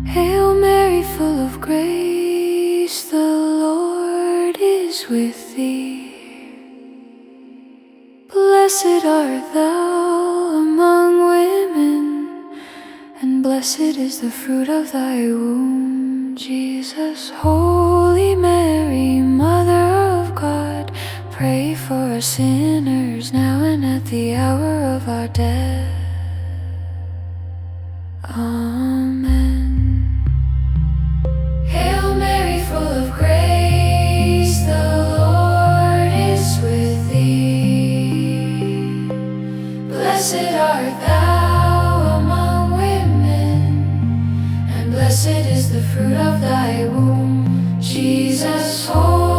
Hail Mary, full of grace, the Lord is with thee. Blessed art thou among women, and blessed is the fruit of thy womb, Jesus. Holy Mary, Mother of God, pray for us sinners, now and at the hour of our death. Amen. Hail Mary, full of grace, the Lord is with thee. Blessed art thou among women, and blessed is the fruit of thy womb, Jesus. Holy